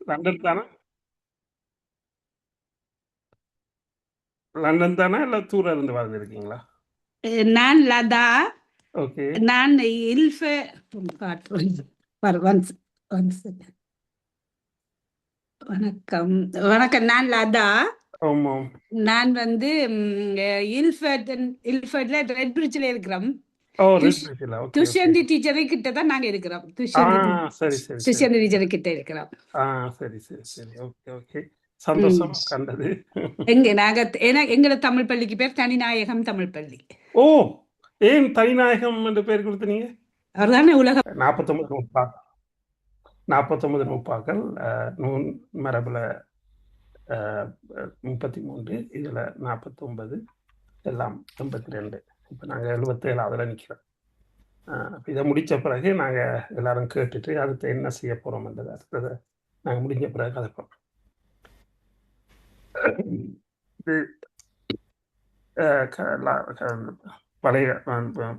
London தானே? London தானே இல்லை தூரம் இருந்து வாழ்ந்துருக்கீங்களா? நான் லதா. ஓகே. நான் இல்ஃப காட்டுறேன். Once once. வணக்கம். வணக்கம், நான் லதா. ஆமாம். நான் வந்து இல்ஃபர்ட்ல ரெட் பிரிட்ஜில் இருக்கிறோம். ஓ, ரெட் துஷ் பிரிட்ஜில். Okay okay. துஷ்யந்தி டீச்சரை கிட்ட தான் நாங்கள் இருக்கிறோம். ஆ, சரி சரி சரி துஷ்யந்தி சரி. டீச்சரை கிட்ட இருக்கிறோம். ஆ, சரி சரி சரி. Okay okay. ம். சந்தோஷம் கண்டது. நாங்க எங்களோட தமிழ் பள்ளிக்கு பேர் தனிநாயகம் தமிழ் பள்ளி. ஓ, ஏன் தனிநாயகம் என்று பேர் கொடுத்தீங்க? அவர் தானே உலக 49 நூற்பா 49 நூற்பாக்கள் நூன் மரபில் 33, இதில் 49, எல்லாம் 82. இப்போ நாங்கள் 77 நிற்கிறோம். இதை முடித்த பிறகு நாங்கள் எல்லாரும் கேட்டுட்டு அடுத்து என்ன செய்ய போகிறோம்ன்றது அடுத்ததை நாங்கள் முடிஞ்ச பிறகு கதைப்போம். இது பழைய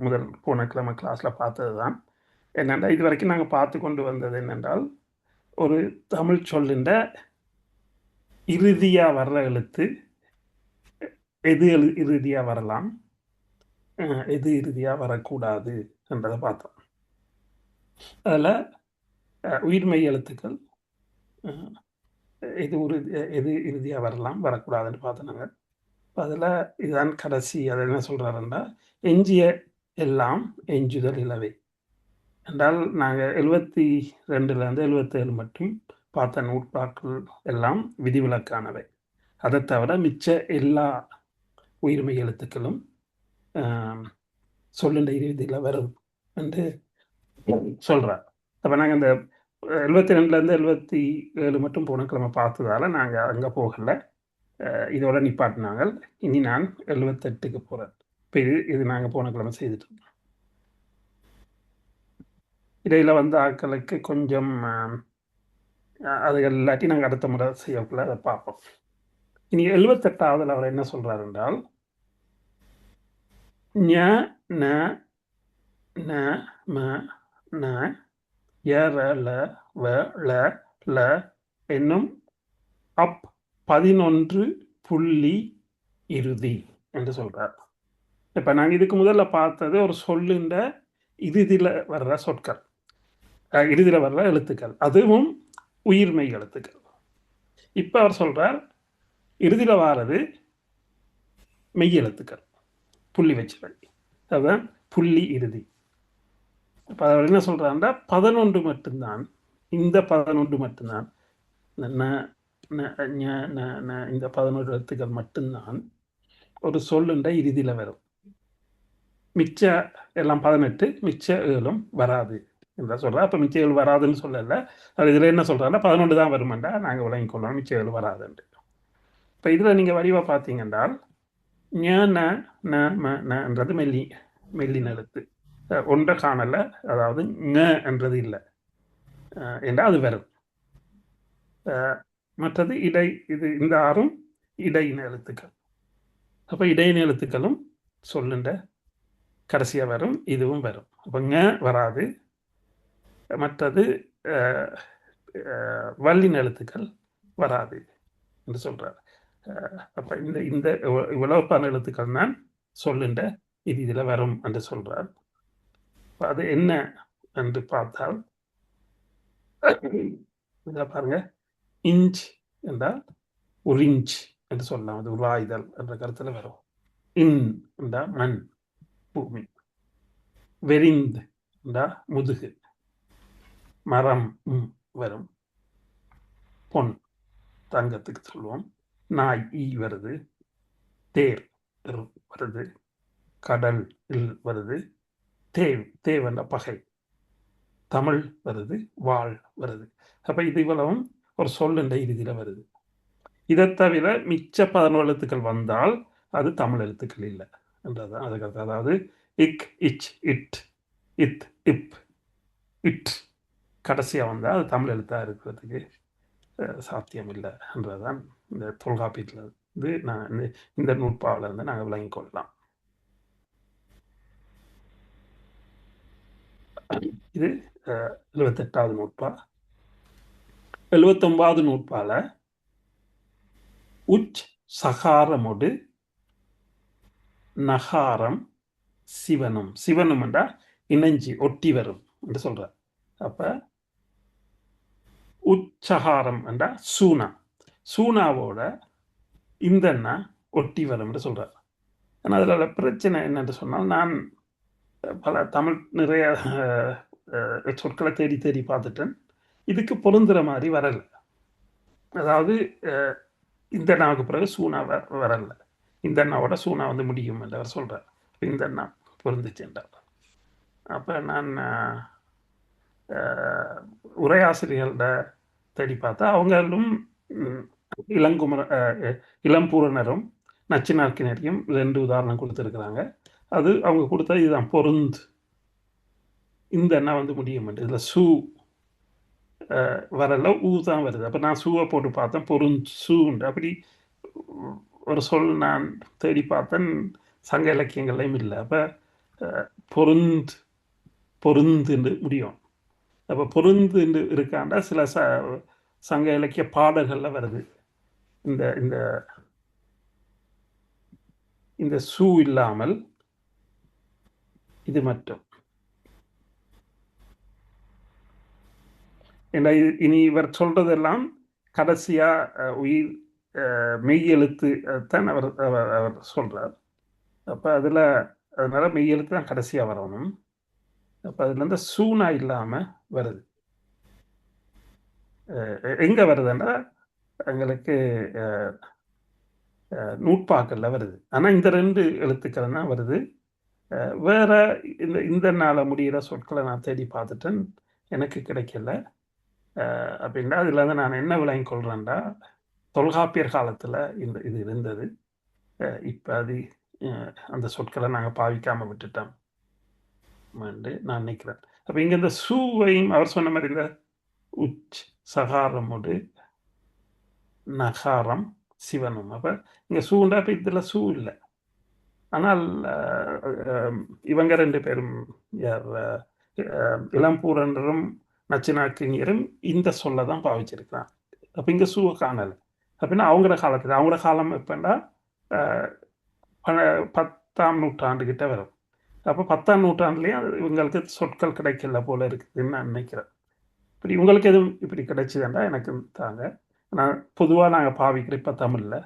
முதல் போன கிழமை கிளாஸில் பார்த்தது தான். என்னென்னா இது வரைக்கும் நாங்கள் பார்த்து கொண்டு வந்தது என்னென்றால், ஒரு தமிழ் சொல்லின்ற இறுதியாக வர்ற எழுத்து எது இறுதியாக வரலாம், எது இறுதியாக வரக்கூடாது என்றதை பார்த்தோம். அதில் உயிர்மெய் எழுத்துக்கள் எது இறுதியாக வரலாம் வரக்கூடாதுன்னு பார்த்தோம். அதில் இதுதான் கடைசி. அதை என்ன சொல்கிறாருன்னா, எஞ்சிய எல்லாம் எஞ்சுதல் இலவை என்றால், நாங்கள் 72லேருந்து 77 மட்டும் பார்த்த நூற்பாக்கள் எல்லாம் விதிவிலக்கானவை. அதை தவிர மிச்ச எல்லா உயிர்மெய் எழுத்துக்களும் சொல்லுண்ட இறுதியில் வரும் என்று சொல்கிறார். அப்போ நாங்கள் இந்த 72லேருந்து 77 மட்டும் போன கிழமை பார்த்ததால நாங்கள் அங்கே போகலை. இதோட நிப்பாட்டினாங்க. இனி நான் 78க்கு போகிறேன். இப்போ இது நாங்கள் போன கிழமை செய்துட்டோம். இடையில் வந்த ஆட்களுக்கு கொஞ்சம் அது இல்லாட்டி நாங்கள் அடுத்த முறை செய்யக்குள்ள அதை பார்ப்போம். இனி 78வது அவர் என்ன சொல்கிறார் என்றால், ஞ ந ந ம ந ய ர ல வ ள ல என்னும் 11 புள்ளி இறுதி என்று சொல்கிறார். இப்போ நாங்கள் இதுக்கு முதல்ல பார்த்தது ஒரு சொல்லுன்ற இறுதியில் வர்ற சொற்கள், இறுதியில் வர்ற எழுத்துக்கள், அதுவும் உயிர்மெய் எழுத்துக்கள். இப்போ அவர் சொல்கிறார், இறுதியில் வாரது மெய் எழுத்துக்கள், புள்ளி வச்சுகள், அதுதான் புள்ளி இறுதி. இப்போ அவர் என்ன சொல்கிறாருன்னா, 11 மட்டும்தான், இந்த 11 மட்டும்தான், இந்த 11 எழுத்துக்கள் மட்டும்தான் ஒரு சொல்லுன்ற இறுதியில் வரும். மிச்ச எல்லாம் 18, மிச்ச 7 வராது என்ற சொல்கிறார். அப்போ மிச்ச 7 வராதுன்னு சொல்லலை. அது இதில் என்ன சொல்கிறாருன்னா, 11 தான் வருமாண்டா நாங்கள் விளங்கிக் கொள்ளலாம், மிச்ச 7 வராதுன்ட்டு. இப்போ இதில் நீங்கள் வடிவாக பார்த்தீங்கன்றால், ஞ ந ந ம நன்றது மெல்லின எழுத்து ஒன்றை காணல. அதாவது ஞ என்றது இல்லை என்றால் அது வரும். மற்றது இந்த 6ம் இடையின எழுத்துக்கள். அப்போ இடையின எழுத்துக்களும் சொல்லுண்ட கடைசியாக வரும், இதுவும் வரும். அப்போ ஞ வராது. மற்றது வல்லின எழுத்துக்கள் வராது என்று சொல்கிறார். அப்போ இந்த இவ்வளவுப்பான எழுத்துக்கள் தான் சொல்லுண்ட இதில் வரும் என்று சொல்கிறார். அது என்ன என்று பார்த்தால், பாருங்க, இஞ்ச் என்றால் ஒரு இன்ச் என்று சொல்லலாம். அது உருவாயுதல் என்ற கருத்தில் வரும். இன் என்றால் மண், பூமி. வெறிந்து என்றால் முதுகு, மரம் வரும். பொன், தங்கத்துக்கு சொல்லுவோம். நாய், ஈ வருது. தேர் வருது. கடல் வருது. தேவ் என்ற பகை. தமிழ் வருது. வாழ் வருது. அப்போ இது இவ்வளவும் ஒரு சொல்லுண்ட இறுதியில் வருது. இதை தவிர மிச்ச 11 எழுத்துக்கள் வந்தால் அது தமிழ் எழுத்துக்கள் இல்லை என்றதான் அதுக்கு. அதாவது இக், இச், இட், இத், இப், இட் கடைசியாக வந்தால் அது தமிழ் எழுத்தாக இருக்கிறதுக்கு சாத்தியம் இல்லை என்றதான் இந்த தொல்காப்பியத்தில் இருந்து நான் இந்த நூற்பாவில் இருந்து நாங்கள் விளங்கிக் கொள்ளலாம். இது 78வது நூற்பா. 79வது நூற்பால உச் சகாரமொடு நகாரம் சிவனும். சிவனும் என்றா இணைஞ்சி ஒட்டி வரும் என்று சொல்றார். அப்ப உச்சகாரம் என்றா சூனா, சூனாவோட இந்தன்னா ஒட்டி வரும் என்று சொல்றார். ஆனால் அதில் பிரச்சனை என்னென்று சொன்னால், நான் பல தமிழ் நிறைய சொற்களை தேடி தேடி பார்த்துட்டேன். இதுக்கு பொருந்துற மாதிரி வரல. அதாவது இந்த நாவுக்கு பிறகு சூனா வரல. இந்த அண்ணாவோட சூனா வந்து முடியும் என்று அவர் சொல்றார். இந்த அண்ணா பொருந்துச்சு என்றார். அப்போ நான் உரையாசிரியர்கள தேடி பார்த்தா அவங்களும் இளம்பூரணரும் நச்சினார்க்கினரையும் 2 உதாரணம் கொடுத்துருக்குறாங்க. அது அவங்க கொடுத்தா இதுதான் பொருந்து. இந்த எண்ணெய் வந்து முடியும். இதில் சூ வரல, ஊ தான் வருது. அப்போ நான் சூவை போட்டு பார்த்தேன், பொருந்து சூண்டு. அப்படி ஒரு சொல் நான் தேடி பார்த்தேன், சங்க இலக்கியங்கள்லையும் இல்லை. அப்போ பொருந்து பொருந்துன்னு முடியும். அப்போ பொருந்து இருக்காண்டா சில சங்க இலக்கிய பாடல்களில் வருது. இந்த இந்த இந்த சூ இல்லாமல் இது மட்டும். இனி இவர் சொல்றதெல்லாம் கடைசியா உயிர் மெய் எழுத்து தான் அவர் அவர் சொல்றார். அப்ப அதனால மெய் எழுத்து தான் கடைசியா வரணும். அப்ப அதுல இருந்து சூனா இல்லாம வருது. எங்க வருதுன்னா எங்களுக்கு நூற்பாக்கள்ல வருது. ஆனா இந்த 2 எழுத்துக்கள் தான் வருது. வேற இந்த நாள முடிகிற சொற்களை நான் தேடி பார்த்துட்டேன், எனக்கு கிடைக்கல. அப்படின்னா அதுல இருந்து நான் என்ன விளங்கி கொள்றேன்டா, தொல்காப்பியர் காலத்துல இது இருந்தது. இப்ப அது அந்த சொற்களை நாங்கள் பாவிக்காம விட்டுட்டோம் நான் நினைக்கிறேன். அப்ப இங்க இந்த சூவையும் அவர் சொன்ன மாதிரி இந்த உச் சகாரமோடு நகாரம் சிவனும். அப்ப இங்க சூண்டா இப்ப இதுல சூ இல்லை. ஆனால் இவங்க 2 பேரும் இளம்பூரனரும் நச்சினார்க்கினியரும் இந்த சொல்ல தான் பாவிச்சிருக்கிறான். அப்ப இங்க சூவை காணலை. அப்படின்னா அவங்களோட காலம் எப்படின்னா 10ஆம் நூற்றாண்டு கிட்ட வரும். அப்போ 10ஆம் நூற்றாண்டுலேயும் இவங்களுக்கு சொற்கள் கிடைக்கல போல இருக்குதுன்னு நான் நினைக்கிறேன். இப்படி உங்களுக்கு எதுவும் இப்படி கிடைச்சதுண்டா எனக்கு தாங்க. நான் பொதுவாக நாங்கள் பாவிக்கிற இப்போ தமிழில்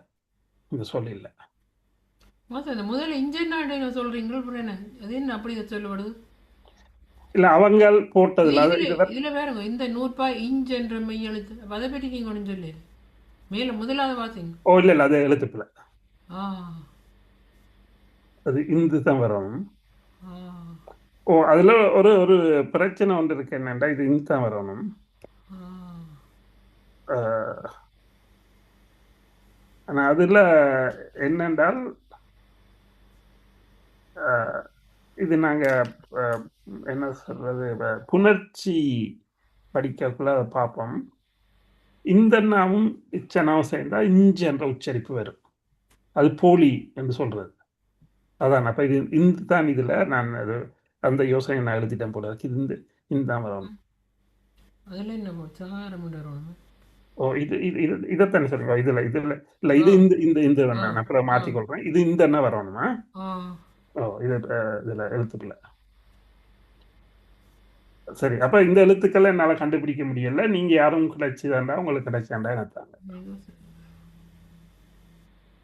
இந்த சொல் இல்லை. முதல்ல இந்தியன் நாடு சொல்றீங்களா? அது என்ன அப்படி சொல்லப்படுது? இல்லை அவங்க போட்டதுல இதுல வேறங்க இந்த நூற்பா இஞ்ச் என்ற மெய் எழுத்து. அதை பற்றி நீங்க ஒன்றும் சொல்லு மேல முதலாவது பார்த்தீங்க. ஓ இல்லை இல்லை, அது எழுத்துப்பில்லை. அது இந்து தான் வரணும். ஓ அதுல ஒரு ஒரு பிரச்சனை ஒன்று இருக்கு. என்னண்டா இது இந்து தான் வரணும். ஆனா அதுல என்னென்றால் இது நாங்க என்ன சொல்றது, புணர்ச்சி படிக்கக்குள்ள அதை பார்ப்போம். இந்த நாவும் இச்சனாவும் சேர்ந்தா இஞ்சி என்ற உச்சரிப்பு வரும். அது போலி என்று சொல்றது அதான். அப்ப இது இந்து தான். இதுல நான் அது அந்த யோசனை நான் எழுதிட்டேன் போல இருக்கு. இது இந்த தான் வரணும். ஓ இது இது இதைத்தானே சொல்றோம். இதுல இல்ல இது இந்த நான் அப்புறம் மாற்றிக்கொள்றேன். இது இந்த என்ன வரணுமா? ஓ இது இதுல எழுத்துக்கல. சரி, அப்ப இந்த எழுத்துக்களை என்னால கண்டுபிடிக்க முடியல. நீங்க யாரும் கிடைச்சுதாண்டா, உங்களுக்கு கிடைச்சாண்டா என்னத்தாங்க.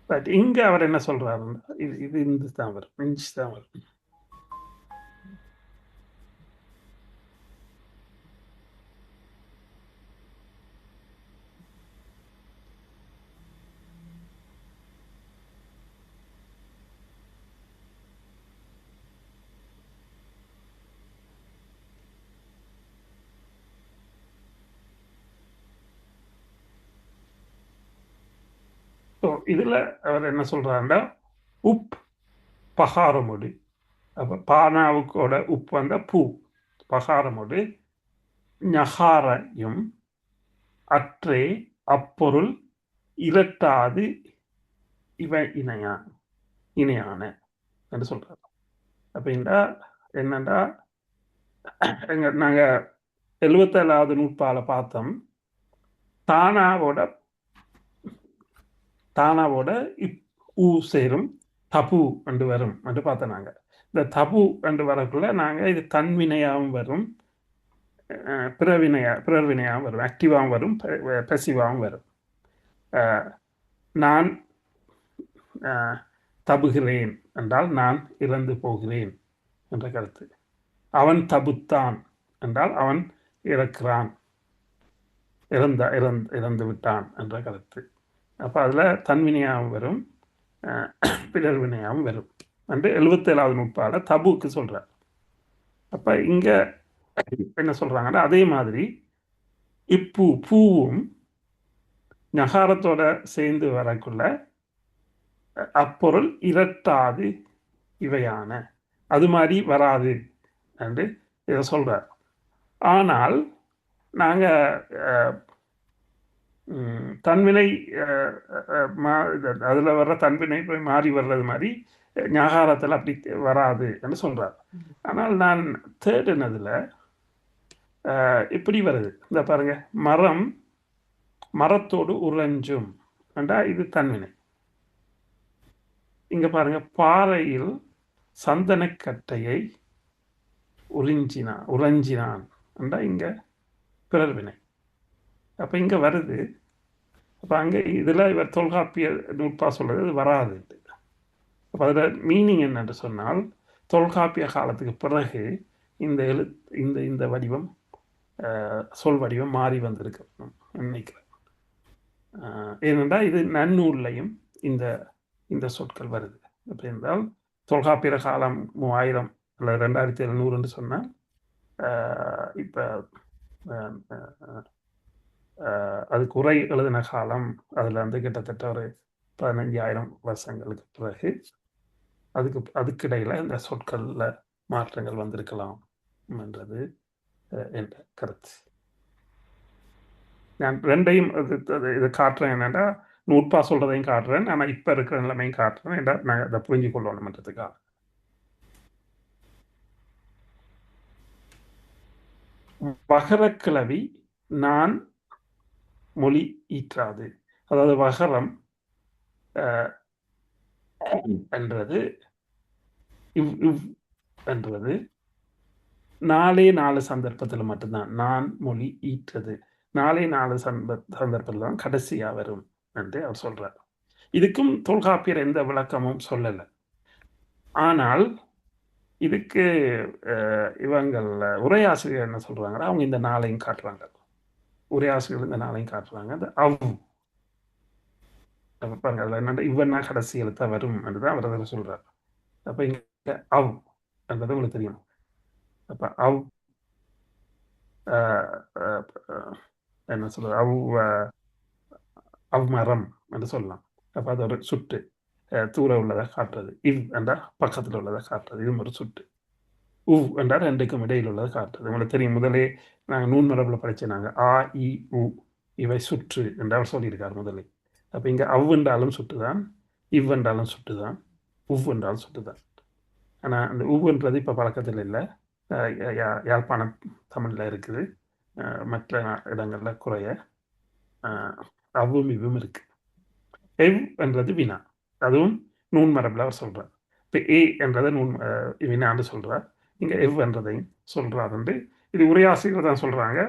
பட் இங்க அவர் என்ன சொல்றாருன்னா இது இந்த தான் வரும், இஞ்சி தான் வரும். இதுல அவர் என்ன சொல்றாருன்னா உப் பகாரமொடு. அப்ப பானாவுக்கோட உப்பு வந்த பூ பகாரமொடு ஞகாரையும் அற்றே அப்பொருள் இரட்டாது இவ இணையான என்று சொல்றாரு. அப்படின்னா என்னண்டா, நாங்க 77வது நூற்பால பார்த்தோம். தானாவோட ஊ சேரும் தபு என்று வரும் என்று பார்த்தோம் நாங்கள். இந்த தபு என்று வரக்குள்ள நாங்கள் இது தன்வினையாகவும் வரும், பிறர் வினையாகவும் வரும், ஆக்டிவாகவும் வரும், பெசிவாகவும் வரும். நான் தபுகிறேன் என்றால் நான் இறந்து போகிறேன் என்ற கருத்து. அவன் தபுத்தான் என்றால் அவன் இறக்கிறான், இறந்து விட்டான் என்ற கருத்து. அப்போ அதில் தன்வினையாகவும் வரும், பிறர் வினையாகவும் வரும் என்று 77வது நூற்பாட தபுக்கு சொல்கிறார். அப்போ இங்கே என்ன சொல்கிறாங்கன்னா, அதே மாதிரி பூவும் நகாரத்தோட சேர்ந்து வரக்குள்ள அப்பொருள் இரட்டாது இவையான அது மாதிரி வராது என்று இதை சொல்கிறார். ஆனால் நாங்கள் தன்வினை அதில் வர்ற தன்வினை போய் மாறி வர்றது மாதிரி ஞாகாரத்தில் அப்படி வராது என்று சொல்கிறார். ஆனால் நான் தேடினதில் இப்படி வருது. இந்த பாருங்க, மரத்தோடு உறைஞ்சும் என்றா இது தன்வினை. இங்கே பாருங்க, பாறையில் சந்தனக்கட்டையை உறைஞ்சினான் என்றா இங்கே பிறர் வினை. அப்போ இங்கே வருது. அப்போ அங்கே இதில் இவர் தொல்காப்பிய நூற்பா சொல்கிறது இது வராது. அப்போ அதில் மீனிங் என்னென்று சொன்னால், தொல்காப்பிய காலத்துக்கு பிறகு இந்த இந்த வடிவம் சொல் வடிவம் மாறி வந்திருக்கு நினைக்கிறேன். ஏனென்றால் இது நன்னூல்லையும் இந்த சொற்கள் வருது. அப்படி என்றால் தொல்காப்பிய காலம் 3000 அல்லது 2700 என்று சொன்னால், இப்போ அதுக்கு உரை எழுதின காலம் அதில் வந்து கிட்டத்தட்ட ஒரு 15,000 வருஷங்களுக்கு பிறகு அதுக்கிடையில் இந்த சொற்களில் மாற்றங்கள் வந்திருக்கலாம் என்றது என்ற கருத்து. நான் ரெண்டையும் இது காட்டுறேன். என்னென்னா, நூற்பா சொல்கிறதையும் காட்டுறேன், ஆனால் இப்போ இருக்கிற நிலைமையும் காட்டுறேன். ஏன்னா நான் அதை புரிஞ்சு கொள்ளணுன்றதுக்காக. வகரக்கிளவி நான் மொழி ஈற்றாது. அதாவது வகரம் என்றது என்றது 4 சந்தர்ப்பத்தில் மட்டும்தான் நான் மொழி ஈற்றது. 4 சந்தர்ப்பத்தில் தான் கடைசியாக வரும் என்று அவர் சொல்றார். இதுக்கும் தொல்காப்பியர் எந்த விளக்கமும் சொல்லலை. ஆனால் இதுக்கு இவங்கள் உரையாசிரியர் என்ன சொல்றாங்கன்னா, அவங்க இந்த 4ஐயும் காட்டுறாங்க. உரையாசிரியர் இந்த 4ஐயும் காட்டுறாங்க. அந்த பாருங்க, அதில் என்னென்ன இவன்னா கடைசி எழுத்தா வரும் என்றுதான் அவர் அதில் சொல்றார். அப்போ இங்கே என்றது உங்களுக்கு தெரியும். அப்போ என்ன சொல்றது, மரம் என்று சொல்லலாம். அப்போ அது ஒரு சுட்டு தூர உள்ளதை காட்டுறது. என்றால் பக்கத்தில் உள்ளதை காட்டுறது. இது ஒரு சுட்டு. என்றால் 2க்கும் இடையில் உள்ளதை காட்டுறது. உங்களுக்கு தெரியும், முதலே நாங்கள் நூன்மரபில் படித்தோம். நாங்கள் ஆ இ உ இவை சுற்று என்றால் சொல்லியிருக்கார் முதலே. அப்போ இங்கே என்றாலும் சுட்டு தான், என்றாலும் சுட்டு தான், என்றாலும் சுட்டு தான். ஆனால் அந்த என்றது இப்போ பழக்கத்தில் இல்லை. யாழ்ப்பாண தமிழில் இருக்குது, மற்ற இடங்களில் குறைய இவும் இருக்கு. என்றது வினா, அதுவும் நூன் மரபில் அவர் சொல்கிறார். இப்போ என்றதை வினான்னு சொல்கிறார். இங்கே என்றதையும் சொல்கிறார் என்று இது உரையாசிரியர் தான் சொல்கிறாங்க.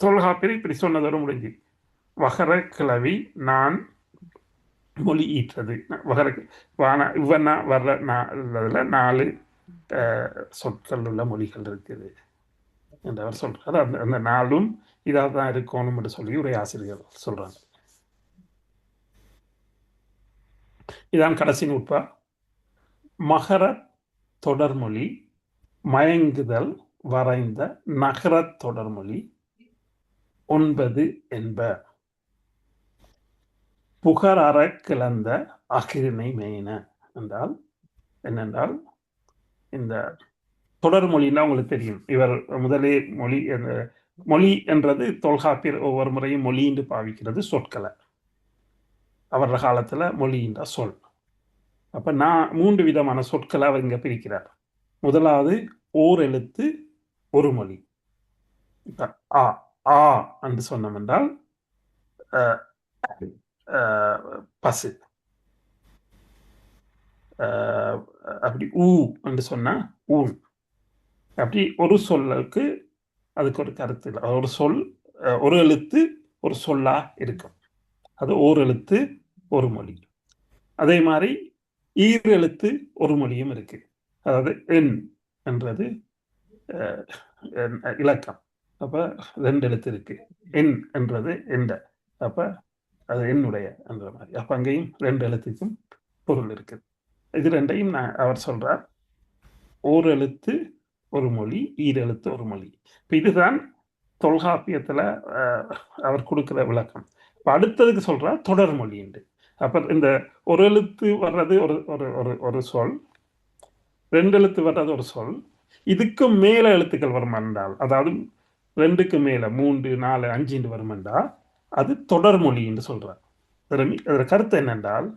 தொல்காப்பியர் இப்படி சொன்னதோடு முடிஞ்சு. வகர கிளவி நான் மொழி ஈற்றது. இவனா வர்ற இதில் 4 சொற்கள் உள்ள மொழிகள் இருக்குது என்று அவர் சொல்றாரு. அந்த 4ம் இதாக தான் இருக்கணும் என்று சொல்லி உரையாசிரியர் சொல்றாங்க. இதான் கடைசி நூற்பா. மகர தொடர்மொழி மயங்குதல் வரைந்த நகர தொடர்மொழி 9 என்ப. புகரற கிளந்த அகிரிணை மேன என்றால் என்னென்றால், இந்த தொடர்மொழின்னா உங்களுக்கு தெரியும். இவர் முதலே மொழி என்றது தொல்காப்பியர் ஒவ்வொரு முறையும் மொழி என்று பாவிக்கிறது சொற்களை. அவர காலத்தில் மொழி என்ற சொல். அப்போ 3 விதமான சொற்களை அவர் இங்கே பிரிக்கிறார். முதலாவது ஓர் எழுத்து ஒரு மொழி. இப்போ ஆ என்று சொன்னோம் என்றால் அஹ், அஹ், பசு. அஹ், அப்படி ஊ என்று சொன்னா ஊன். அப்படி ஒரு சொல்லுக்கு அதுக்கு ஒரு கருத்து இல்லை. ஒரு சொல் ஒரு எழுத்து ஒரு சொல்லா இருக்கும். அது ஓர் எழுத்து ஒரு மொழி. அதே மாதிரி ஈர் எழுத்து ஒரு மொழியும் இருக்கு. அதாவது எண் என்றது இலக்கம். அப்ப 2 எழுத்து இருக்கு. எண் என்றது எந்த. அப்ப அது என்னுடைய என்ற மாதிரி. அப்ப அங்கேயும் 2 எழுத்துக்கும் பொருள் இருக்கு. இது ரெண்டையும் அவர் சொல்றார். ஓர் எழுத்து ஒரு மொழி, ஈர் எழுத்து ஒரு மொழி. இப்ப இதுதான் தொல்காப்பியத்துல அவர் கொடுக்கிற விளக்கம். இப்ப அடுத்ததுக்கு சொல்றார் தொடர் மொழி என்று. அப்ப இந்த ஒரு எழுத்து வர்றது ஒரு ஒரு ஒரு ஒரு சொல், 2 எழுத்து வர்றது ஒரு சொல், இதுக்கு மேல எழுத்துக்கள் வரும் என்றால், அதாவது 2க்கு மேல 3, 4, 5 வரும் என்றால் அது தொடர் மொழி என்று சொல்றார். அதோட கருத்து என்னென்றால்,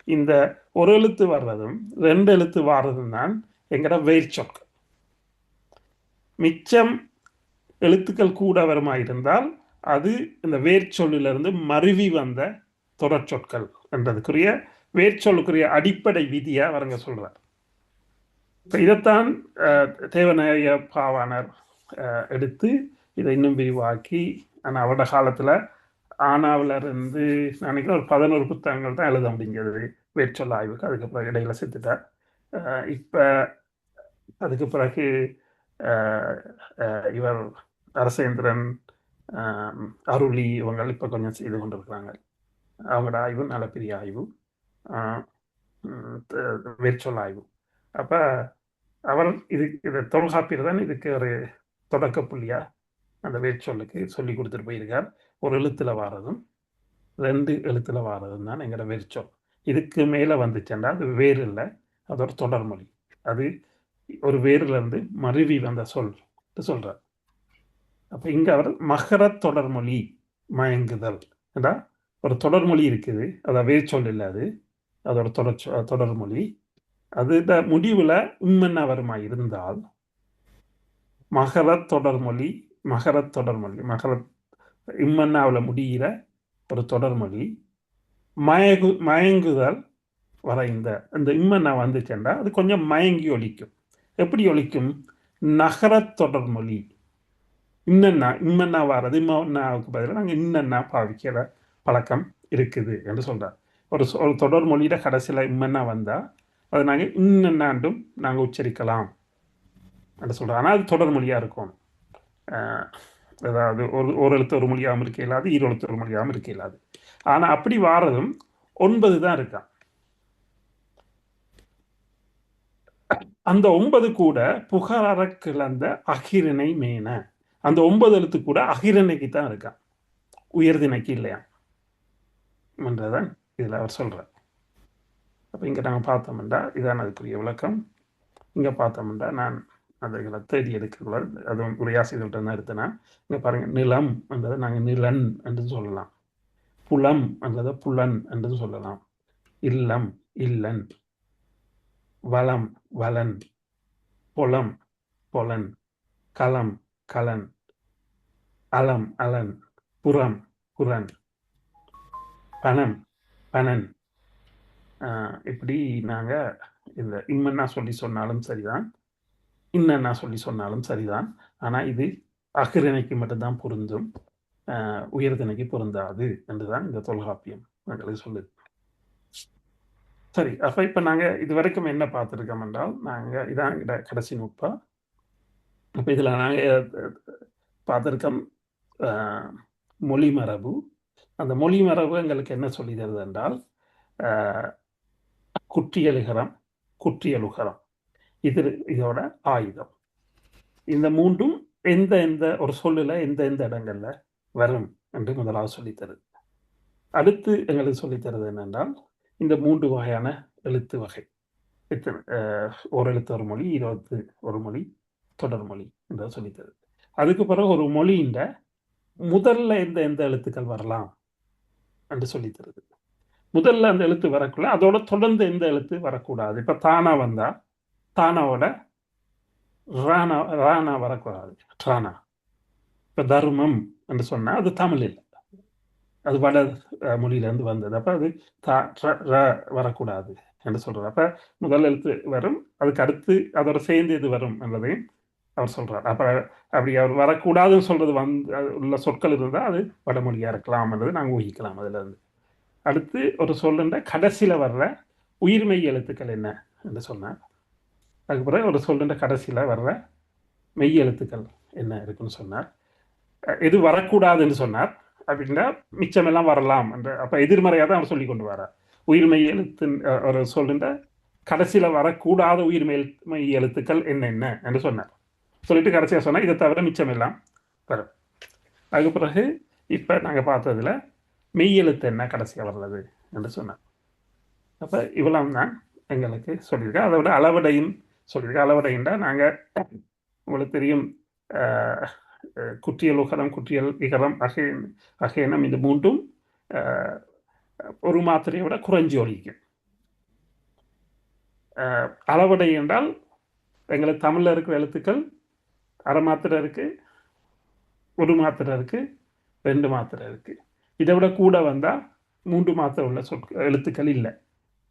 இந்த ஒரு எழுத்து வர்றதும் 2 எழுத்து வர்றதும் தான் எங்கட வேர் சொற்கள். மிச்சம் எழுத்துக்கள் கூட வருமாயிருந்தால் அது இந்த வேர் சொல்லிலிருந்து மருவி வந்த தொடர் சொற்கள் என்றதுக்குரிய வேர் சொல்லுக்குரிய அடிப்படை விதியை அவருங்க சொல்றார். இப்போ இதைத்தான் தேவநாய பாவாணர் எடுத்து இதை இன்னும் விரிவாக்கி, ஆனால் அவரோட காலத்தில் ஆனாவில் இருந்து நினைக்கிறேன் ஒரு 11 புத்தகங்கள் தான் எழுத முடிஞ்சது வேர்ச்சொல் ஆய்வுக்கு. அதுக்கப்புறம் இடையில செத்துட்டார். இப்போ அதுக்கு பிறகு இவர் அரசேந்திரன், அருளி இவங்க இப்போ கொஞ்சம் செய்து கொண்டிருக்கிறாங்க. அவங்களோட ஆய்வு நல்ல பெரிய ஆய்வு, வேர்ச்சொல் ஆய்வு. அப்போ அவர் இது தொல்காப்பியர் தான் இதுக்கு ஒரு தொடக்க புள்ளியா அந்த வேர்ச்சொல்லுக்கு சொல்லி கொடுத்துட்டு போயிருக்கார். ஒரு எழுத்துல வாரதும் 2 எழுத்துல வாரதும் தான் எங்களோட வேர்ச்சொல். இதுக்கு மேலே வந்துச்சேன்டா அது வேறு இல்லை, அது ஒரு தொடர்மொழி. அது ஒரு வேர்ல இருந்து மருவி வந்த சொல் சொல்றார். அப்ப இங்க அவர் மகர தொடர்மொழி மயங்குதல் என்றா ஒரு தொடர்மொழி இருக்குது. அதான் வேர்ச்சொல் இல்லை, அது அதோட தொடர்மொழி. அது முடிவுல உம்மென்ன வருமா இருந்தால் மகர தொடர்மொழி மகர இம்மன்னாவில் முடிகிற ஒரு தொடர்மொழி மயங்குதல் வர இந்த இம்மன்னா வந்துச்சேன்டா அது கொஞ்சம் மயங்கி ஒலிக்கும். எப்படி ஒலிக்கும்? நகர தொடர்மொழி. இம்மன்னா வர்றது இம்மன்னாவுக்கு பதிலாக நாங்கள் இன்னன்னா பாவிக்கிற பழக்கம் இருக்குது என்று சொல்றார். ஒரு தொடர்மொழியிட கடைசியில் இம்மன்னா வந்தால் அதை நாங்கள் இன்னன்னாண்டும் நாங்கள் உச்சரிக்கலாம் என்று சொல்கிறோம். ஆனால் அது தொடர்மொழியாக இருக்கும். அதாவது ஒரு எழுத்து ஒரு மொழியாகவும் இருக்க இயலாது, 2 எழுத்து ஒரு மொழியாகவும் இருக்க இயலாது. ஆனால் அப்படி வாரதும் 9 தான் இருக்கான். அந்த 9 கூட புகார கிளந்த அகிரிணை மேன. அந்த 9 எழுத்து கூட அகிரணைக்கு தான் இருக்கான், உயர்திணைக்கு இல்லையா என்றதான் இதில் அவர் சொல்கிறார். அப்போ இங்கே நாங்கள் பார்த்தோம்னா இதான் அதுக்குரிய விளக்கம். இங்கே பார்த்தோம்னா நான் அதுகளை தேடி எடுக்கக்கூடாது, அதுவும் உரையாசிரியர்கள்ட்ட தான் எடுத்தேன்னா. இங்கே பாருங்கள், நிலம் என்றதை நாங்கள் நிலன் என்று சொல்லலாம், புலம் என்றதை புலன் என்று சொல்லலாம், இல்லம் இல்லன், வளம் வளன், பொலம் பொலன், களம் கலன், அலம் அலன், புறம் புறன், பணம் பணன். இப்படி நாங்கள் இந்த இம்மன்னா சொல்லி சொன்னாலும் சரிதான், இன்னன்னா சொல்லி சொன்னாலும் சரிதான். ஆனால் இது அகிரணைக்கு மட்டும்தான் பொருந்தும், உயர்திணைக்கு பொருந்தாது என்றுதான் இந்த தொல்காப்பியம் எங்களுக்கு சொல்லுது. சரி, அப்போ இப்போ நாங்கள் இது வரைக்கும் என்ன பார்த்துருக்கோம் என்றால், நாங்கள் இதான் கடைசி நூற்பா. இப்போ இதில் நாங்கள் பார்த்துருக்கோம் மொழி மரபு. அந்த மொழி மரபு எங்களுக்கு என்ன சொல்லி தருது என்றால், குற்றியலுகரம் குற்றியலுகரம் இதோட ஆயுதம். இந்த மூன்றும் எந்த ஒரு சொல்லில் எந்த இடங்கள்ல வரும் என்று முதலாவது சொல்லித்தருது. அடுத்து எங்களுக்கு சொல்லித்தருது என்னென்றால், இந்த 3 வகையான எழுத்து வகை, ஒரு எழுத்து ஒரு மொழி, 2 ஒரு மொழி, தொடர்மொழி என்றதை சொல்லித்தருது. அதுக்கு பிறகு ஒரு மொழியின் முதல்ல எந்த எழுத்துக்கள் வரலாம் என்று சொல்லித்தருது. முதல்ல அந்த எழுத்து வரக்குள்ள அதோட தொடர்ந்து எந்த எழுத்து வரக்கூடாது. இப்போ தானா வந்தா தானாவோட ராணா வரக்கூடாது, ட்ரானா. இப்போ தர்மம் என்று சொன்னால் அது தமிழ் இல்லை, அது வட மொழியிலேருந்து வந்தது. அப்போ அது வரக்கூடாது என்று சொல்கிறார். அப்போ முதல் எழுத்து வரும், அதுக்கு அடுத்து அதோட சேர்ந்து இது வரும் என்பதையும் அவர் சொல்கிறார். அப்போ அப்படி அவர் வரக்கூடாதுன்னு சொல்கிறது உள்ள சொற்கள் இருந்தால் அது வடமொழியாக இருக்கலாம் என்றது நாங்கள் ஊகிக்கலாம் அதிலிருந்து. அடுத்து ஒரு சொல்லுன்ற கடைசியில் வர்ற உயிர்மெய் எழுத்துக்கள் என்ன என்று சொன்னார். அதுக்கப்புறம் ஒரு சொல்லுன்ற கடைசியில் வர்ற மெய் எழுத்துக்கள் என்ன இருக்குன்னு சொன்னார். எது வரக்கூடாதுன்னு சொன்னார் அப்படின்னா மிச்சமெல்லாம் வரலாம் என்ற அப்போ எதிர்மறையாக தான் அவர் சொல்லி கொண்டு வரார். உயிர்மெய் எழுத்து ஒரு சொல்லுன்ற கடைசியில் வரக்கூடாத உயிர்மெய் எழுத்துக்கள் என்னென்ன என்று சொன்னார். சொல்லிட்டு கடைசியாக சொன்னால் இதை தவிர மிச்சமெல்லாம் வரும். அதுக்கு பிறகு இப்போ நாங்கள் பார்த்ததில் மெய் எழுத்து என்ன கடைசியாக வர்றது என்று சொன்னார். அப்போ இவ்வளோ தான் எங்களுக்கு சொல்லியிருக்கேன். அதை விட அளவடையும் சொல்லியிருக்கேன். அளவடைண்டா நாங்கள் உங்களுக்கு தெரியும் குற்றியல் உகரம் குற்றியல் இகரம் அகேனம் இந்த மூன்றும் ஒரு மாத்திரையை விட குறைஞ்சி ஒழிக்கும். அளவடை என்றால் எங்களுக்கு தமிழில் இருக்கிற எழுத்துக்கள் அரை மாத்திரை இருக்குது, ஒரு மாத்திரை இருக்குது, 2 மாத்திரை இருக்குது. இதை விட கூட வந்தால் 3 மாத்திரை உள்ள எழுத்துக்கள் இல்லை.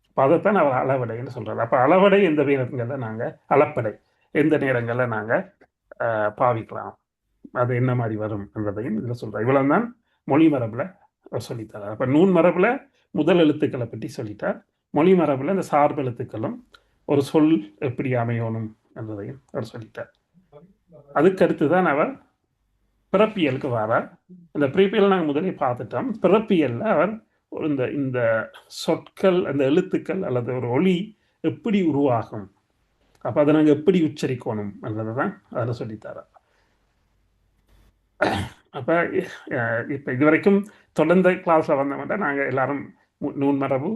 அப்போ அதைத்தான் அவர் அளவடைன்னு சொல்கிறார். அப்போ அளவடை எந்த நேரங்களில் நாங்கள் அளப்படை எந்த நேரங்களில் நாங்கள் பாவிக்கலாம், அது என்ன மாதிரி வரும் என்பதையும் இதில் சொல்கிறார். இவ்வளோ தான் மொழி மரபில் சொல்லித்தரார். அப்போ நூன் மரபில் முதல் எழுத்துக்களை பற்றி சொல்லிட்டார். மொழி மரபில் இந்த சார்பு எழுத்துக்களும் ஒரு சொல் எப்படி அமையணும் என்பதையும் அவர் சொல்லிட்டார். அதுக்கடுத்து தான் அவர் பிறப்பியலுக்கு வரார். இந்த பிறப்பியல் நாங்கள் முதலே பார்த்துட்டோம். பிறப்பியலில் அவர் இந்த சொற்கள் அந்த எழுத்துக்கள் அல்லது ஒரு ஒலி எப்படி உருவாகும், அப்போ அதை நாங்கள் எப்படி உச்சரிக்கணும் என்பதை தான் அதில் சொல்லித்தரார். அப்போ இப்போ இது வரைக்கும் தொடர்ந்த கிளாஸில் வந்தவங்க நாங்கள் எல்லாரும் நூன் மரபு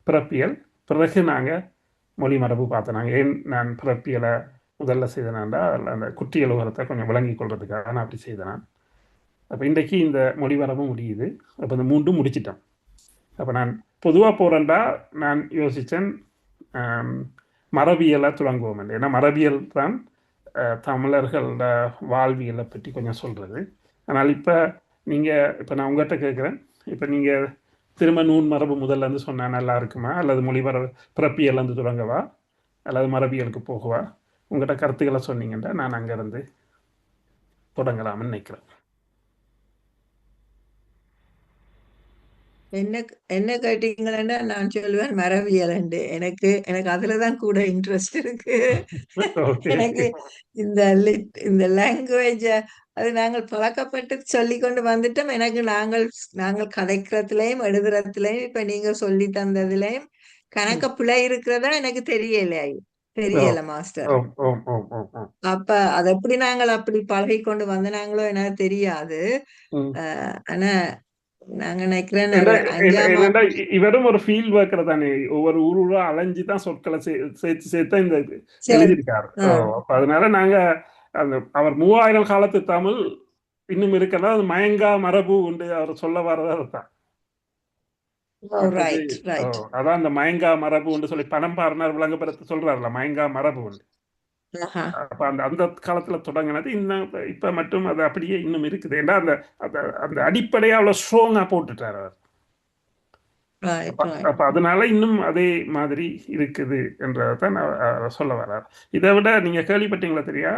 பிறப்பியல், பிறகு நாங்கள் மொழி மரபு பார்த்தோம். நாங்கள் ஏன் நான் பிறப்பியலை முதல்ல செய்தனாண்டா அந்த குற்றியல் உகரத்தை கொஞ்சம் விளங்கி கொள்றதுக்காக நான் அப்படி செய்தேன். அப்போ இன்றைக்கு இந்த மொழி மரபும் முடியுது. அப்போ இந்த மூன்றும் முடிச்சிட்டேன். அப்போ நான் பொதுவாக போகிறேன்டா நான் யோசித்தேன் மரபியலை தொடங்குவோம். ஏன்னா மரபியல் தான் தமிழர்களோட வாழ்வியலை பற்றி கொஞ்சம் சொல்கிறது. ஆனால் இப்போ நான் உங்கள்கிட்ட கேட்குறேன், இப்போ நீங்கள் திரும்ப நூன் மரபு முதல்ல இருந்து சொன்னால் நல்லா இருக்குமா, அல்லது மொழி பிறப்பியல்லேருந்து தொடங்கவா, அல்லது மரபியலுக்கு போகவா? உங்கள்கிட்ட கருத்துக்களை சொன்னீங்கன்னா நான் அங்கேருந்து தொடங்கலாம்னு நினைக்கிறேன். என்ன கேட்டீங்கன்னா நான் சொல்லுவேன் மரபியல். எனக்கு அதுலதான் கூட இன்ட்ரெஸ்ட் இருக்கு. எனக்கு இந்த லாங்குவேஜ அது நாங்கள் பழக்கப்பட்டு சொல்லி கொண்டு வந்துட்டோம். எனக்கு நாங்கள் கதைக்கிறதுலயும் எழுதுறதுலயும் இப்ப நீங்க சொல்லி தந்ததுலயும் கணக்க பிழை இருக்கிறதா எனக்கு தெரியல மாஸ்டர். அப்ப அது எப்படி நாங்கள் அப்படி பழகி கொண்டு வந்தாங்களோ எனக்கு தெரியாது. ஆனா நாங்க நினைக்கிறேன் இவரும் ஒரு ஃபீல்ட் ஒர்க்கர் தானே, ஒவ்வொரு ஊரா அலைஞ்சு தான் சொற்களை சேர்த்து இந்த எழுதியிருக்காரு. அதனால நாங்க அவர் 3000 காலத்து தமிழ் இன்னும் இருக்கிறதா அது மயங்கா மரபு உண்டு அவர் சொல்ல வர்றதா தான். அதான் அந்த மயங்கா மரபு உண்டு சொல்லி பணம் பாருனார் விளங்கப்படுத்த சொல்றாருல, மயங்கா மரபு உண்டு. அப்ப அந்த காலத்துல தொடங்கினது இன்னும் இப்ப மட்டும் அது அப்படியே இன்னும் இருக்குது. ஏன்னா அந்த அடிப்படையா அவ்வளவு ஸ்ட்ராங்கா போட்டுட்டார் அவர். அப்ப அதனால இன்னும் அதே மாதிரி இருக்குது என்றதான் சொல்ல வர்றார். இதை விட நீங்க கேள்விப்பட்டீங்களா தெரியா,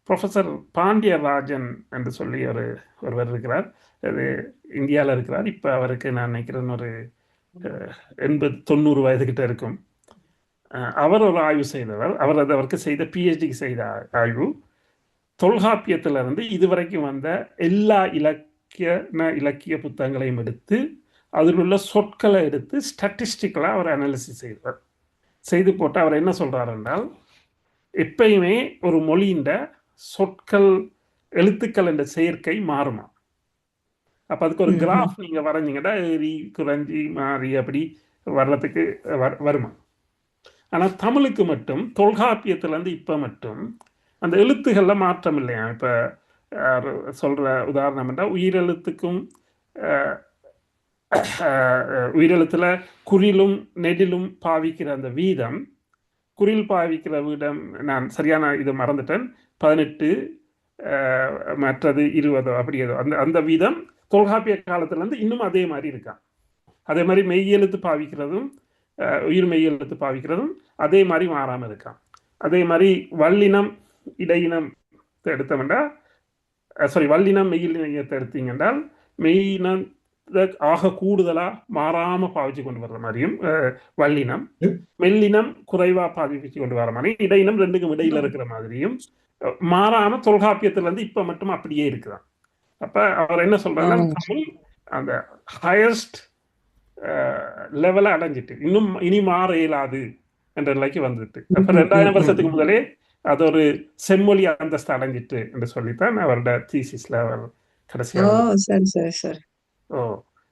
ப்ரொஃபஸர் பாண்டியராஜன் என்று சொல்லி ஒருவர் இருக்கிறார். அது இந்தியாவில் இருக்கிறார். இப்போ அவருக்கு நான் நினைக்கிறேன் ஒரு 80-90 வயதுகிட்ட இருக்கும். அவர் ஒரு ஆய்வு செய்தவர். அவருக்கு செய்த பிஹெச்டிக்கு செய்த ஆய்வு தொல்காப்பியத்திலிருந்து இதுவரைக்கும் வந்த எல்லா இலக்கிய புத்தகங்களையும் எடுத்து அதில் உள்ள சொற்களை எடுத்து ஸ்டாட்டிஸ்டிக்கலாக அவர் அனாலிசிஸ் செய்து போட்டு அவர் என்ன சொல்கிறார் என்றால், எப்பயுமே ஒரு மொழியின் சொற்கள் எழுத்துக்கள் என்ற செயற்கை மாறுமா. அப்போ அதுக்கு ஒரு கிராஃப் நீங்கள் வரைஞ்சிங்கன்னா ஏறி குறைஞ்சி மாறி அப்படி வர்றதுக்கு வருமா. ஆனால் தமிழுக்கு மட்டும் தொல்காப்பியத்திலேருந்து இப்போ மட்டும் அந்த எழுத்துக்களில் மாற்றம் இல்லையா. இப்போ சொல்கிற உதாரணம் என்றால் உயிரெழுத்துக்கும் உயிரெழுத்தில் குறிலும் நெடிலும் பாவிக்கிற அந்த வீதம், குறில் பாவிக்கிற வீதம் நான் சரியான இதை மறந்துட்டேன், 18 மற்றது 20 அப்படி ஏதோ அந்த வீதம் தொல்காப்பிய காலத்துல இருந்து இன்னும் அதே மாதிரி இருக்கான். அதே மாதிரி மெய்யெழுத்து பாவிக்கிறதும் உயிர் மெய்யெழுத்து பாவிக்கிறதும் அதே மாதிரி மாறாம இருக்கான். அதே மாதிரி வல்லினம் இடையினம் எடுத்தோம்னா வல்லினம் மெய்யினத்தை எடுத்தீங்கன்றால் மெய்யினம் ஆக கூடுதலா மாறாம பாவிச்சு கொண்டு வர்ற மாதிரியும் வல்லினம், மெல்லினம் குறைவா பாவிச்சு கொண்டு வர மாதிரியும், இடையினம் ரெண்டுக்கும் இடையில இருக்கிற மாதிரியும் மாறாம தொல்காப்பியத்துல இருந்து இப்ப மட்டும் அப்படியே இருக்குதான். அப்ப அவர் என்ன சொல்றாருன்னா, தமிழ் அந்த ஹையஸ்ட் லெவலை அடைஞ்சிட்டு இன்னும் இனி மாற இயலாது என்ற நிலைக்கு வந்துட்டு, அப்ப 2000 வருஷத்துக்கு முதலே அது ஒரு செம்மொழி அந்தஸ்து அடைஞ்சிட்டு என்று சொல்லித்தான் அவரோட தீசிஸ்ல அவர் கடைசியாக.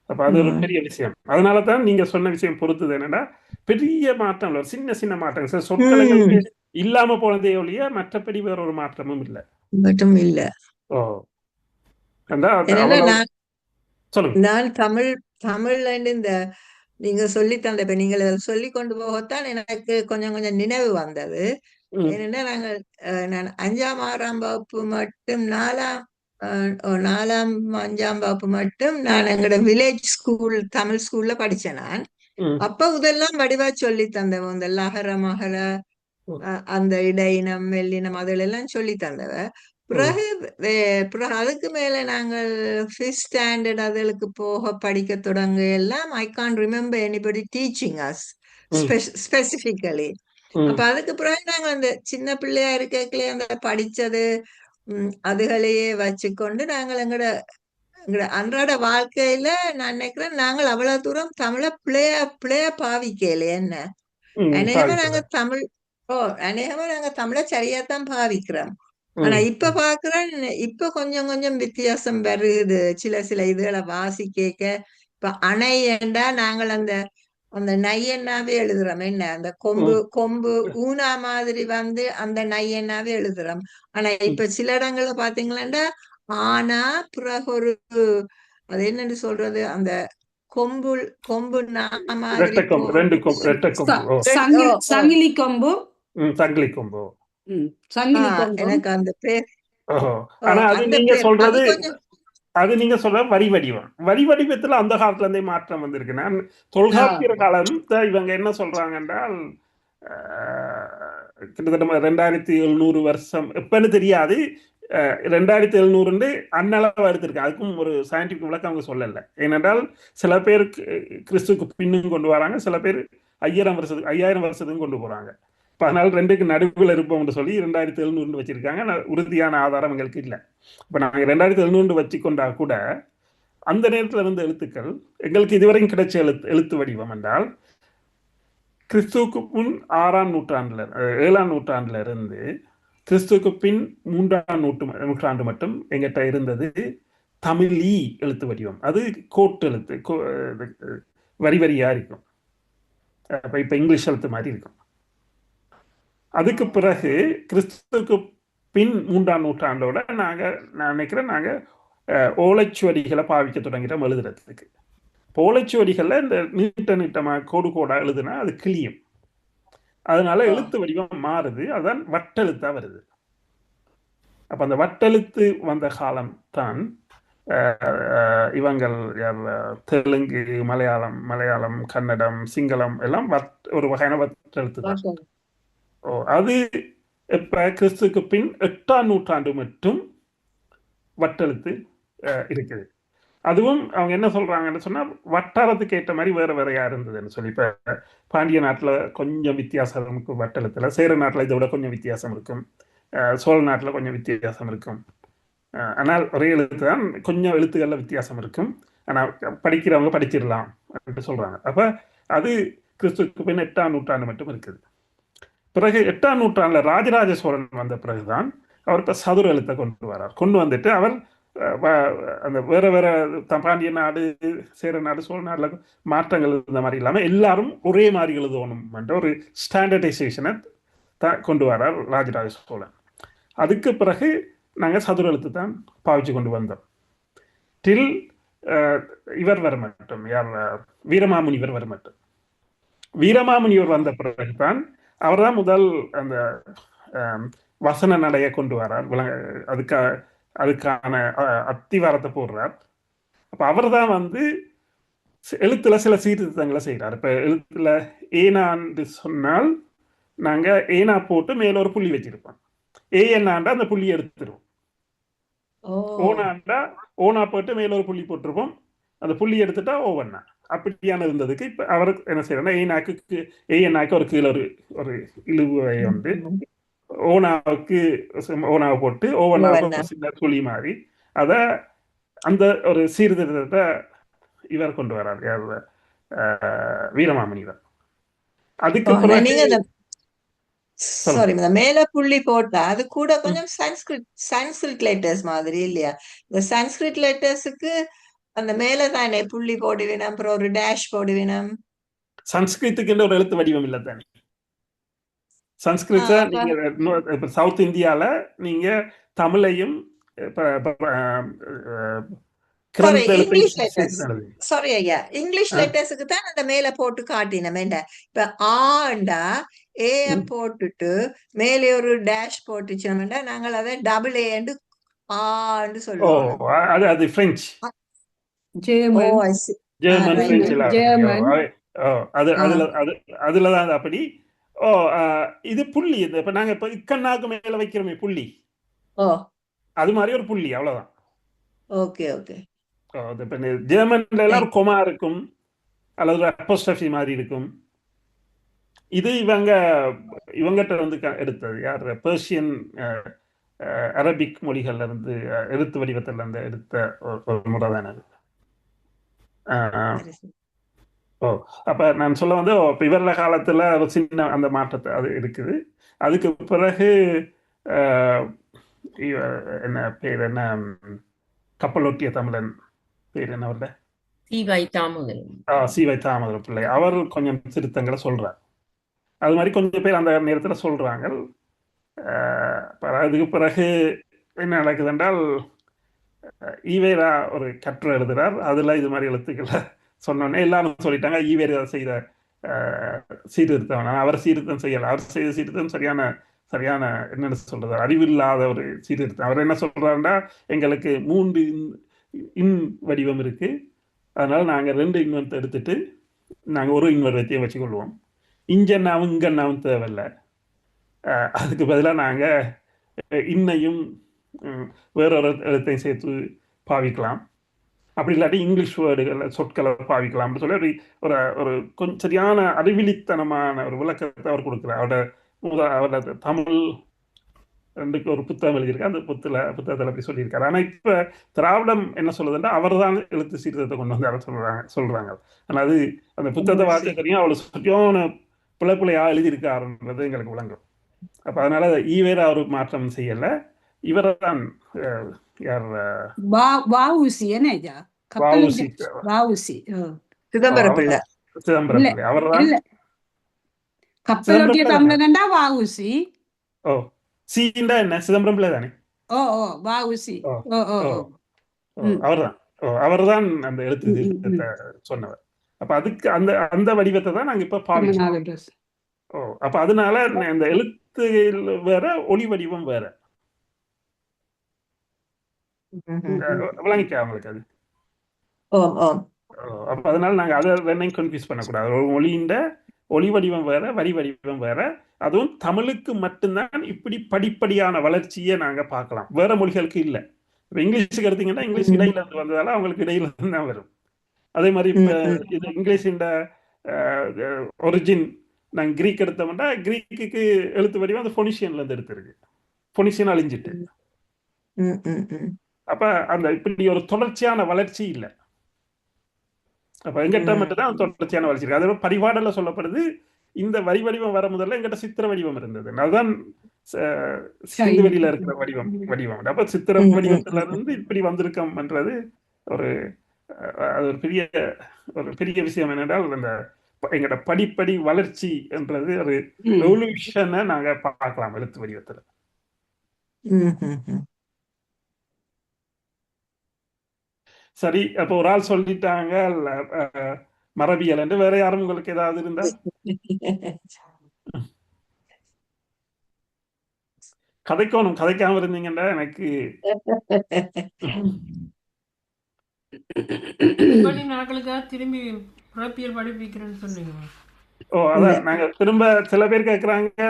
அப்ப அது ஒரு பெரிய விஷயம். அதனாலதான் நீங்க சொன்ன விஷயம் பொறுத்தது என்னன்னா, பெரிய மாற்றம் இல்லை, சின்ன சின்ன மாற்றங்கள். சில சொற்களுக்கு இல்லாம போனதே ஒழிய மற்றபடி வேற ஒரு மாற்றமும் இல்லை. மட்டும் இல்ல. நான் தமிழ்ல இந்த நீங்க சொல்லி தந்த இப்ப நீங்க சொல்லி கொண்டு போகத்தான் எனக்கு கொஞ்சம் கொஞ்சம் நினைவு வந்தது. ஏன்னா நான் 5ஆம் 6ஆம் வகுப்பு மட்டும் 4ஆம் 5ஆம் வகுப்பு மட்டும் நான் எங்களோட வில்லேஜ் ஸ்கூல் தமிழ் ஸ்கூல்ல படிச்சேன். நான் அப்ப இதெல்லாம் வடிவா சொல்லி தந்தவ, இந்த லகர மகர அந்த இடையினம் மெல்லினம் அதெல்லாம் சொல்லி தந்தவ. பிறகு அதுக்கு மேல நாங்கள் 5th ஸ்டாண்டர்ட் அதுகளுக்கு போக படிக்க தொடங்க எல்லாம் I can't remember anybody teaching as specifically. அப்ப அதுக்கு பிறகு நாங்க அந்த சின்ன பிள்ளையா இருக்கே அந்த படிச்சது அதுகளையே வச்சுக்கொண்டு நாங்கள் எங்கட அன்றாட வாழ்க்கையில நான் நினைக்கிறேன் நாங்கள் அவ்வளவு தூரம் தமிழ பிள்ளைய பாவிக்கல. என்ன அநேகமா நாங்க தமிழ சரியாத்தான் பாவிக்கிறோம். ஆனா இப்ப பாக்குறேன், இப்ப கொஞ்சம் கொஞ்சம் வித்தியாசம் வருது. சில இதுகளை வாசிக்க இப்ப அணை என்றா நாங்கள் அந்த நையன்னாவே எழுதுறோம். என்ன அந்த கொம்பு ஊனா மாதிரி அந்த நையன்னாவே எழுதுறோம். ஆனா இப்ப சில இடங்கள்ல பாத்தீங்களா ஆனா பிறகு ஒரு அது என்னன்னு சொல்றது, அந்த கொம்பு மாதிரி சங்கிலி கொம்பு எனக்கு அந்த பேர். ஆனா அது நீங்க சொல்றது வரி வடிவத்துல அந்த காலத்துல இருந்தே மாற்றம் வந்திருக்கு. நான் தொல்காப்பியர் காலம் இவங்க என்ன சொல்றாங்க என்றால் கிட்டத்தட்ட 2700 வருஷம் எப்பன்னு தெரியாது, 2700 அன்னளவு எடுத்திருக்கு. அதுக்கும் ஒரு சயின்டிபிக் விளக்கம் அவங்க சொல்லல. ஏனென்றால் சில பேர் கிறிஸ்துக்கு பின்னும் கொண்டு வராங்க, சில பேர் 5000 வருஷத்துக்கும் கொண்டு போறாங்க. அதனால ரெண்டுக்கு நடுவில் இருப்போம்னு சொல்லி 2700 வச்சிருக்காங்க. உறுதியான ஆதாரம் எங்களுக்கு இல்லை. இப்ப நாங்க 2700 வச்சுக்கொண்டா கூட அந்த நேரத்தில் இருந்த எழுத்துக்கள் எங்களுக்கு இதுவரைக்கும் கிடைச்ச எழுத்து வடிவம் என்றால் கிறிஸ்துவுக்கு முன் 6ஆம் நூற்றாண்டுல 7ஆம் நூற்றாண்டுல இருந்து கிறிஸ்துவுக்கு பின் 3ஆம் நூற்றாண்டு மட்டும் எங்கிட்ட இருந்தது தமிழி எழுத்து வடிவம். அது கோட்டு எழுத்து, வரி வரியா இருக்கும். இப்ப இங்கிலீஷ் எழுத்து மாதிரி இருக்கும். அதுக்கு பிறகு கிறிஸ்துவுக்கு பின் 3ஆம் நூற்றாண்டோட நான் நினைக்கிறேன் நாங்க ஓலைச்சுவடிகளை பாவிக்க தொடங்கிட்டோம் எழுதுறதுக்கு. ஓலைச்சுவடிகள்ல இந்த நீட்டமா கோடு கோடா எழுதுனா அது கிளியும், அதனால எழுத்து வடிவம் மாறுது. அதான் வட்டெழுத்தா வருது. அப்ப அந்த வட்டெழுத்து வந்த காலம் தான் இவங்கள் தெலுங்கு, மலையாளம், கன்னடம், சிங்களம் எல்லாம் ஒரு வகையான வட்டெழுத்து தான். அது இப்ப கிறிஸ்துக்கு பின் 8ஆம் நூற்றாண்டு மட்டும் வட்டெழுத்து இருக்குது. அதுவும் அவங்க என்ன சொல்றாங்கன்னு சொன்னா வட்டாரத்துக்கு ஏற்ற மாதிரி வேறையா இருந்ததுன்னு சொல்லி. இப்ப பாண்டிய நாட்டுல கொஞ்சம் வித்தியாசம் இருக்கும் வட்டெழுத்துல, சேர நாட்டுல இதை விட கொஞ்சம் வித்தியாசம் இருக்கும், சோழ நாட்டுல கொஞ்சம் வித்தியாசம் இருக்கும். ஆனால் ஒரே எழுத்து தான், கொஞ்சம் எழுத்துக்கள்ல வித்தியாசம் இருக்கும். ஆனா படிக்கிறவங்க படிச்சிடலாம் அப்படின்னு சொல்றாங்க. அப்ப அது கிறிஸ்துக்கு பின் 8ஆம் நூற்றாண்டு மட்டும் இருக்குது. பிறகு 8ஆம் நூற்றாண்டுல ராஜராஜ சோழன் வந்த பிறகுதான் அவர் இப்ப சதுர எழுத்தை கொண்டு வந்துட்டு அவர் அந்த வேற பாண்டிய நாடு, சேர நாடு, சோழ நாடுல மாற்றங்கள் இருந்த மாதிரி இல்லாம எல்லாரும் ஒரே மாதிரி எழுதணும் என்ற ஒரு ஸ்டாண்டர்டைசேஷனை கொண்டு வரார் ராஜராஜ சோழன். அதுக்கு பிறகு நாங்க சதுர எழுத்து தான் பாவிச்சு கொண்டு வந்தோம். டில் இவர் வர மட்டும், வீரமாமுனிவர் வர மட்டும். வீரமாமுனிவர் வந்த பிறகுதான் அவர் தான் முதல் அந்த வசன நடைய கொண்டு வரார். அதுக்கான அத்திவாரத்தை போடுறார். அப்ப அவர்தான் வந்து எழுத்துல சில சீர்திருத்தங்களை செய்கிறார். இப்ப எழுத்துல ஏனான்னு சொன்னால் நாங்க ஏனா போட்டு மேல ஒரு புள்ளி வச்சிருப்போம். ஏ என்னாண்டா அந்த புள்ளி எடுத்துருவோம். ஓ ஓனாண்டா ஓனா போட்டு மேல ஒரு புள்ளி போட்டிருப்போம். அந்த புள்ளி எடுத்துட்டா ஓவன்னா அப்படியான இருந்ததுக்கு இப்ப அவருக்கு என்ன செய்யறோம்னா ஏனாக்கு ஒரு கீழே ஒரு இழுவை வந்து ஓனாவுக்கு ஓனாவை போட்டு ஓவனாவுக்கு ஓவண்ணா ஒரு சின்ன துளி மாதிரி அத அந்த ஒரு சீர்திருத்தத்தை இவர் கொண்டு வரார், யார் வீரமாமுனிவர். அதுக்கு பிறகு நீங்க இந்த சொல்லுங்க. சாரி இந்த மேல புள்ளி போட்டா அது கூட கொஞ்சம் சான்ஸ்கிரிட் லெட்டர்ஸ் மாதிரி இல்லையா? இந்த சான்ஸ்கிரிட் லெட்டர்ஸுக்கு அந்த மேல தானே புள்ளி போடுவேணும், அப்புறம் ஒரு டேஷ் போடுவேணும். சன்ஸ்கிருத்துக்கு ஒரு எழுத்து வடிவம் இல்லை தானே. சன்ஸ்கிருத அப்ப நீங்க இப்ப சவுத் இந்தியால நீங்க தமிழையும் சாரி கிரந்த இங்கிலீஷ் எழுத்தையும் லெட்டர்ஸ், சேர்த்து எழுதுங்க. சாரி ஐயா, இங்கிலீஷ் ஆ, லெட்டர்ஸுக்கு தான் அந்த மேல போட்டு காட்டினேன். இப்ப ஆண்டா ஏ ம். போட்டுட்டு மேலே ஒரு டேஷ் போட்டுச்சோம்னா நாங்கள் அதை டபுள் ஏண்டு ஆண்டு ஓ, சொல்லுவோம். அது அது பிரெஞ்சு, ஓ German I see. German, right. பிரெஞ்சுல அப்படி. ஜெர்மன் ஓ, அது அதுலதான் அது அப்படி. ஓ, இது புள்ளி. இப்ப நாங்க இப்ப இக்கண்ணாக்கு மேல வைக்கிறோமே புள்ளி, ஓ அது மாதிரி ஒரு புள்ளி, அவ்வளவுதான். Okay okay. அது இப்ப ஜெர்மன்ல எல்லாம் ஒரு கொமா இருக்கும் அல்லது ஒரு அப்போஸ்ட்ரஃபி மாதிரி இருக்கும். இது இவங்கிட்ட வந்து எடுத்தது யார், பெர்ஷியன் அரபிக் மொழிகள்ல இருந்து எழுத்து வடிவத்துல இருந்து எடுத்த ஒரு முறை தானே அது. சரி சரி. ஓ, அப்ப நான் சொல்ல வந்து இப்ப இவர காலத்துல ஒரு சின்ன அந்த மாற்றத்தை அது இருக்குது. அதுக்கு பிறகு என்ன பேர், என்ன கப்பலோட்டிய தமிழன் பேர் என்ன அவர்ல, தீவாய் தாமதம். சீவை தாமரை பிள்ளை, அவர் கொஞ்சம் திருத்தங்களை சொல்றார். அது மாதிரி கொஞ்சம் பேர் அந்த நேரத்துல சொல்றாங்க. அதுக்கு பிறகு என்ன நடக்குது என்றால் ஈவேரா ஒரு கட்டுரை எழுதுறார். அதுல இது மாதிரி எழுத்துக்களை சொன்னோடனே எல்லாரும் சொல்லிட்டாங்க ஈவேரா செய்த சீர்திருத்தம், அவர் சீர்திருத்தம் செய்யல, அவர் செய்த சீர்திருத்தம் சரியான என்னன்னு சொல்றது, அறிவில்லாத ஒரு சீர்திருத்தம். அவர் என்ன சொல்றாருன்னா, எங்களுக்கு 3 இன் வடிவம் இருக்கு, அதனால நாங்க 2 இன்வெர்ட் எடுத்துட்டு நாங்க ஒரு இன்வெர்த்தையும் வச்சுக்கொள்வோம், இங்கன்னாவும் இங்கன்னாவும் தேவையில்லை, அதுக்கு பதிலாக நாங்க இன்னையும் வேறொரு எழுத்தையும் சேர்த்து பாவிக்கலாம், அப்படி இல்லாட்டி இங்கிலீஷ் வேர்டுகளை சொற்களை பாவிக்கலாம் அப்படின்னு சொல்லி ஒரு ஒரு கொஞ்சம் சரியான அறிவிலித்தனமான ஒரு விளக்கத்தை அவர் கொடுக்குறார். அவரோட தமிழ் ரெண்டுக்கு ஒரு புத்தகம் எழுதியிருக்காரு. அந்த புத்தகத்தில் அப்படி சொல்லியிருக்காரு. ஆனால் இப்போ திராவிடம் என்ன சொல்லுதுன்னா, அவர் தான் எழுத்து சீர்திருத்தத்தை கொண்டு வந்து சொல்றாங்க. ஆனால் அது அந்த புத்தகத்தை வாசிக்க தெரியும், அவ்வளோ சரியான பிழைப்பிழையா எழுதியிருக்காருன்றது எங்களுக்கு விளங்கும். அப்ப அதனால ஈவேரா ஒரு மாற்றம் செய்யல, இவரை தான் யார், வாவுசி என்ன ஐயா வஉசி, வாவுசி சிதம்பரம் பிள்ளை. சிதம்பரம் இல்ல பிள்ளை, அவர் தான் இல்ல கப்பலோட்டிய தமிழன்டா வாவுசி. ஓ, சீண்டா என்ன, சிதம்பரம் பிள்ளை தானே. ஓ ஓ வாவுசி. ஓ ஓ ஓ ஓ ஓ அவர்தான். அவர்தான் அந்த எழுத்து திருத்தத்தை சொன்னவர். அப்ப அதுக்கு அந்த அந்த வடிவத்தை தான் நாங்க இப்ப பாவிக்கிறோம். ஓ, அப்ப அதனால இந்த எழுத்து வேற, ஒளி வடிவம் வேற. விளங்கிச்சா அவங்களுக்கு அது? ஓம் ஓம். அப்ப அதனால நாங்க அதை ரெண்டையும் கன்ஃபியூஸ் பண்ணக்கூடாது. ஒரு மொழியின் ஒளி வடிவம் வேற, வரி வடிவம் வேற. அதுவும் தமிழுக்கு மட்டும்தான் இப்படி படிப்படியான வளர்ச்சியை நாங்க பார்க்கலாம், வேற மொழிகளுக்கு இல்லை. இப்ப இங்கிலீஷுக்கு எடுத்தீங்கன்னா, இங்கிலீஷ் இடையில இருந்து வந்ததால அவங்களுக்கு இடையில இருந்து தான் வரும். அதே மாதிரி இப்ப இது இங்கிலீஷின் ஒரிஜின் நாங்கள் கிரீக் எடுத்தோம்னா, கிரீக்கு எழுத்து வடிவம் அந்த பொனிஷியன்ல இருந்து எடுத்திருக்கு, பொனிஷியன் அழிஞ்சிட்டு. அப்ப அந்த இப்படி ஒரு தொடர்ச்சியான வளர்ச்சி இல்லை. அப்ப எங்கிட்ட மட்டும்தான் தொடர்ச்சியான வளர்ச்சி இருக்கு. அதே பரிபாடல சொல்லப்படுது, இந்த வரி வடிவம் வர முதல்ல எங்கிட்ட சித்திர வடிவம் இருந்தது, அதுதான் சிந்து வெளியில இருக்கிற வடிவம். அப்ப சித்திர வடிவத்துல இருந்து இப்படி வந்திருக்கோம்ன்றது ஒரு அது ஒரு பெரிய விஷயம். என்னென்றால் அந்த எங்கட படிப்படி வளர்ச்சி என்றது ஒரு எவல்யூஷனை நாங்க பார்க்கலாம் எழுத்து வடிவத்துல. சரி, அப்போ ஒரு ஆள் சொல்லிட்டாங்க மரபியல் என்று. வேற யாரும் உங்களுக்கு ஏதாவது இருந்தா கதைக்காம இருந்தீங்கன்னா எனக்கு பண்ணி நாட்களுக்காக திரும்பி பிறப்பியல் படிப்பிக்கிறேன்னு சொன்னீங்க. இல்ல அதான் நாங்க திரும்ப சில பேர் கேட்குறாங்க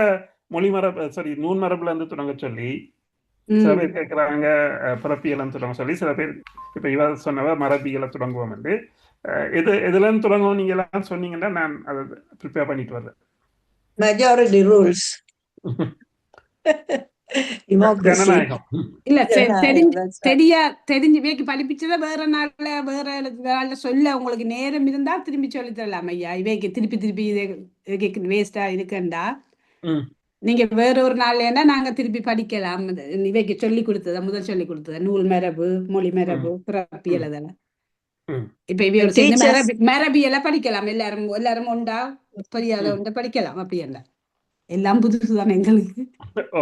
மொழி மரபு சாரி நூன் மரபுல இருந்து தொடங்க சொல்லி, சில ம். பேர் கேட்குறாங்க பிறப்பியலம் தொடங்க சொல்லி, சில பேர் இப்போ இவ சொன்னவ மரபியலை தொடங்குவோம் என்று எதுல இருந்து தொடங்குவோம் நீங்க எல்லாம் சொன்னீங்கன்னா நான் அதை ப்ரிப்பேர் பண்ணிட்டு வர்றேன். மெஜாரிட்டி ரூல்ஸ் டெமோக்ரஸி ஜனநாயகம். இல்ல ஜனநாயகம் that's right. தெரிஞ்சு வேக்கு படிப்பிச்சதை வேற நாள்ல சொல்ல உங்களுக்கு நேரம் இருந்தா திரும்பி சொல்லி தரலாம் ஐயா. இவைக்கு திருப்பி இது வேஸ்டா இருக்குண்டா ம், நீங்க வேற ஒரு நாள்லன்னா நாங்க திருப்பி படிக்கலாம். இவைக்கு சொல்லி கொடுத்தத முதல் சொல்லி கொடுத்தத நூல் மரபு, மொழி ம், மரபு, பிறப்பியல் ம், அதெல்லாம் ம். இப்ப இவையோட சேர்ந்து டீச்சர்ஸ் மரபியலை படிக்கலாம். எல்லாரும் உண்டா பெரியாத ம். உண்டா படிக்கலாம். அப்படி என்ன எல்லாம் புதுசுதான் எங்களுக்கு. ஓ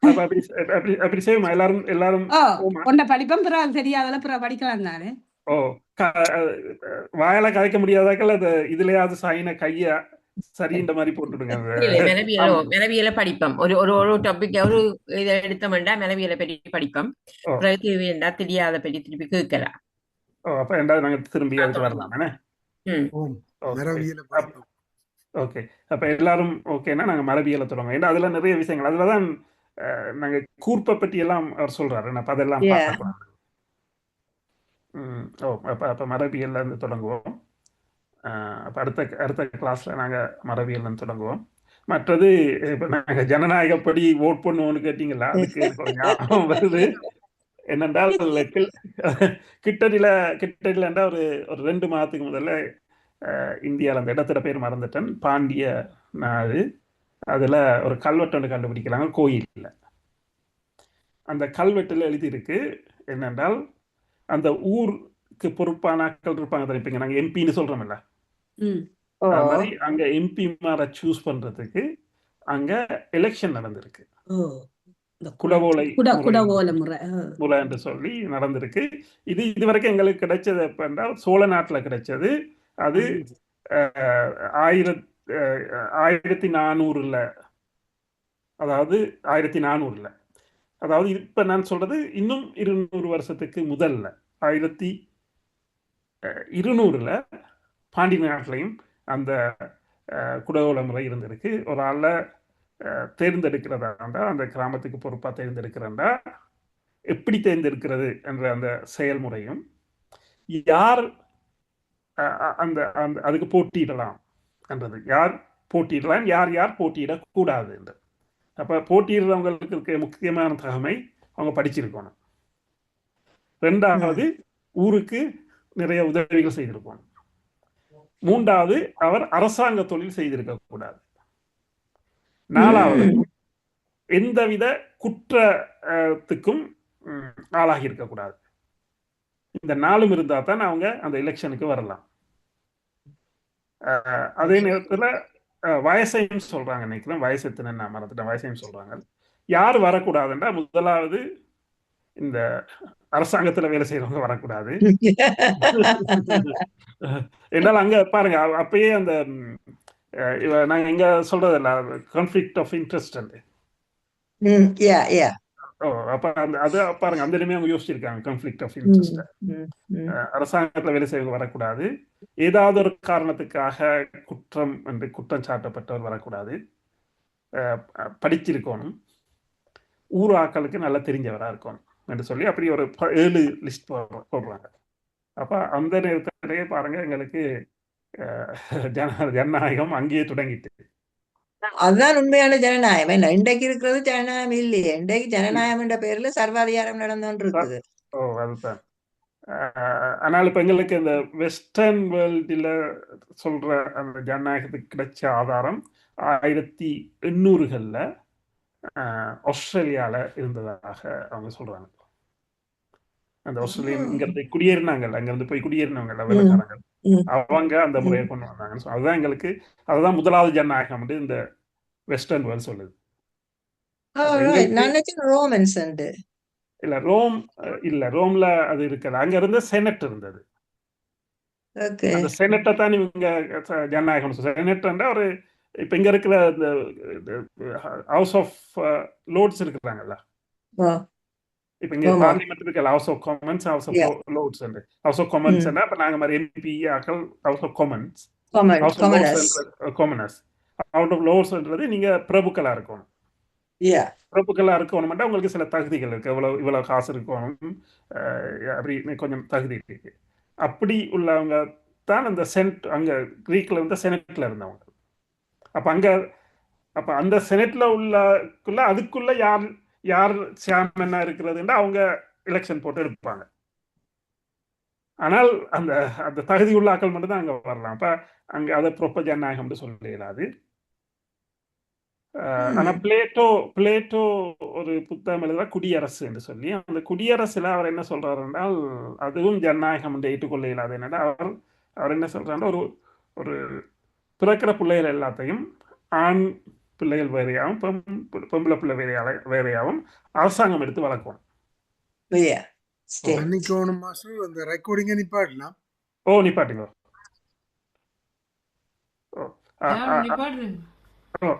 அப்ப அப்படி அப்படி அப்படி செய்வோமா எல்லாரும் எல்லாரும் ஓ போமா? உண்ட படிப்போம் பிறகு தெரியாதல பிறகு படிக்கலாம் தானே. ஓ வாயால கதைக்க முடியாதாக்கள் அது இதுலயாவது சாயின கைய சரின்ற மாதிரி போட்டுடுங்க. இல்ல மெலவியல படிப்போம். ஒரு ஒரு ஒரு டாபிக் ஒரு இதை எடுத்தோம்னா மெலவியலை பற்றி படிப்போம். ஓ பிறகு வேண்டா தெரியாத பற்றி திருப்பி கேட்கலாம். ஓ அப்ப ரெண்டாவது நாங்க திரும்பி அதுக்கு வரலாம் என்ன? ம். ஓம் ஓகே மரபியல படிப்போம். ஓகே அப்ப எல்லாரும் ஓகேன்னா நாங்க மரபியலை தொடங்க. ஏன்னா அதுல நிறைய விஷயங்கள் அதுலதான் நாங்க கூர்ப்பை பற்றி எல்லாம் அவர் சொல்றாரு. அப்ப அதெல்லாம் yeah பார்க்கலாம். ஓ அப்ப மரபியல்ல இருந்து தொடங்குவோம். அப்ப அடுத்த கிளாஸ்ல நாங்க மரபியல்ல இருந்து தொடங்குவோம். மற்றது இப்ப நாங்க ஜனநாயகப்படி ஓட் பண்ணுவோம்னு கேட்டீங்களா, அதுக்கு எனக்கு ஒரு ஞாபகம் வருது. என்னென்றால் கிட்டடியில ஒரு 2 மாதத்துக்கு முதல்ல இந்தியாவில் அந்த இடத்துல பேர் மறந்துட்டேன், பாண்டிய நாடு, அதுல ஒரு கல்வெட்டு ஒன்று கண்டுபிடிக்கிறாங்க கோயில்ல. அந்த கல்வெட்டுல எழுதியிருக்கு என்னென்றால் அந்த ஊருக்கு பொறுப்பான ஆட்கள் இருப்பாங்க தெரிவிப்பீங்க, நாங்க எம்பின்னு சொல்றோம்ல, ம். அது oh மாதிரி அங்க எம்பி மாரை சூஸ் பண்றதுக்கு அங்க எலெக்ஷன் நடந்திருக்கு. ஓ இந்த குடவோலை குடவோல முறை. முறை என்று சொல்லி நடந்திருக்கு. இது வரைக்கும் எங்களுக்கு கிடைச்சது எப்ப என்றால் சோழ நாட்டுல கிடைச்சது. அது 1400ல, அதாவது 1400ல, அதாவது இப்ப நான் சொல்றது இன்னும் 200 வருஷத்துக்கு முதல்ல 1200ல பாண்டி நாட்டிலையும் அந்த குடவோலை முறை இருந்திருக்கு. ஒரு ஆள தேர்ந்தெடுக்கிறதா அந்த கிராமத்துக்கு பொறுப்பா தேர்ந்தெடுக்கிறதா எப்படி தேர்ந்தெடுக்கிறது என்ற அந்த செயல்முறையும், யார் அந்த அதுக்கு போட்டியிடலாம் என்றது, யார் போட்டியிடலாம், யார் போட்டியிடக்கூடாது என்று. அப்ப போட்டியிடுறவங்களுக்கு இருக்க முக்கியமான தகமை அவங்க படிச்சிருக்கணும். 2வது ஊருக்கு நிறைய உதவிகள் செய்திருக்கணும். 3வது அவர் அரசாங்க தொழில் செய்திருக்க கூடாது. 4வது எந்தவித குற்றத்துக்கும் ஆளாகி இருக்கக்கூடாது. இந்த 4ம் இருந்தா தான் அவங்க அந்த எலெக்ஷனுக்கு வரலாம். அதே நேரத்துல வயசையும் சொல்றாங்க, நினைக்கிறேன் வயசு எத்தனை நான் மறந்துட்டேன், வயசையும் சொல்றாங்க. யார் வரக்கூடாதுன்றா முதலாவது இந்த அரசாங்கத்துல வேலை செய்யறவங்க வரக்கூடாது. என்னால அங்க பாருங்க அப்பயே அந்த நாங்க எங்க சொல்றதில்ல conflict of interest. yeah yeah அப்ப அது பாருங்க அந்த இடமே அவங்க யோசிச்சிருக்காங்க, கான்ஃபிளிக்ட் ஆஃப் இன்ட்ரெஸ்ட். அரசாங்கத்துல வேலை செய்யறவங்க வரக்கூடாது, ஏதாவது ஒரு காரணத்துக்காக குற்றம் சாட்டப்பட்டவர் வரக்கூடாது, படிச்சிருக்கணும், ஊர் ஆக்களுக்கு நல்லா தெரிஞ்சவரா இருக்கணும் என்று சொல்லி அப்படி ஒரு 7 லிஸ்ட் போடுறாங்க. அப்ப அந்த நேரத்திலேயே பாருங்க எங்களுக்கு ஜனநாயகம் அங்கேயே தொடங்கிட்டு. அதுதான் உண்மையான ஜனநாயகம். என்ன இன்றைக்கு இருக்கிறது ஜனநாயகம் இல்லையே. இன்றைக்கு ஜனநாயகம் என்ற பெயர்ல சர்வாதிகாரம் நடந்துட்டு இருக்குது. அதுதான். ஆனால் இப்ப எங்களுக்கு இந்த வெஸ்டர்ன் வேர்ல்டில் சொல்ற அந்த ஜனநாயகத்துக்கு கிடைச்ச ஆதாரம் 1800களில் ஆஸ்திரேலியால இருந்ததாக அவங்க சொல்றாங்க. அந்த ஆஸ்திரேலியன் இங்க குடியேறினாங்கல்ல, அங்க இருந்து போய் குடியேறினவங்க வெள்ளக்காரங்க, அவங்க அந்த முறையை கொண்டு வந்தாங்க. அதுதான் எங்களுக்கு, அதுதான் முதலாவது ஜனநாயகம் வந்து இந்த வெஸ்டர்ன் வேர்ல்ட் சொல்லுது. இல்ல ரோம் இல்ல, ரோம்ல அது இருக்கல, அங்க இருந்த செனட் இருந்தது. அந்த செனட்டை தான் இவங்க ஜனநாயகம். செனட்னா ஒரு இப்ப இங்க இருக்கிற இந்த ஹவுஸ் ஆஃப் லோர்ட்ஸ் இருக்கிறாங்கல்ல, இப்போ இங்கே ஆமா பார்லிமெண்ட் இருக்கு House of Commons, House of யா லோர்ட்ஸ். ஹவுஸ் ஆஃப் காமன்ஸ் ம் அப்போ நாங்கள் மாதிரி எம்பி ஆக்கள் House of Commons. House of Commons Lords commoners. Out of லோர்ட்ஸ்ன்றது நீங்கள் பிரபுக்களாக இருக்கணும். யா பிரபுக்களாக இருக்கணும்னா உங்களுக்கு சில தகுதிகள் இருக்குது. இவ்வளோ காசு இருக்கணும், அப்படி கொஞ்சம் தகுதி இருக்கு. அப்படி உள்ளவங்க தான் அந்த செனட், அங்கே க்ரீக்கில் இருந்த செனட்டில் இருந்தவங்க. அப்போ அந்த செனட்டில் உள்ளக்குள்ள அதுக்குள்ள யார் சேர்மனா இருக்கிறதுன்னா அவங்க எலெக்ஷன் போட்டு எடுப்பாங்க. ஆனால் அந்த அந்த தகுதி உள்ள ஆக்கள் மட்டும் தான் அங்கே வரலாம். அப்போ அங்கே அதை ப்ரொப்ப ஜனநாயகம்னு சொல்ல இயலாது. ஆனால் பிளேட்டோ ஒரு புத்தகம் எழுதுறா குடியரசு என்று சொல்லி, அந்த குடியரசுல அவர் என்ன சொல்றாரு என்றால் அதுவும் ஜனநாயகம் என்று ஏற்றுக்கொள்ள இயலாது. என்னன்னா அவர் என்ன சொல்றாருன்னா ஒரு ஒரு பிறக்கிற பிள்ளைகள் எல்லாத்தையும் ஆண் பிள்ளைகள் வேறையாகவும் பொம்பளை பிள்ளை வேறையாகவும் அரசாங்கம் எடுத்து வளர்க்கும். யா ஸ்டேட் மன்னிக்கணும் மாஸ்டர், அந்த ரெக்கார்டிங்கை நிப்பாட்டலாம். ஓ நிப்பாட்டுங்க. ஓ யாரும் நிப்பாட்டுறீங்க. ஓ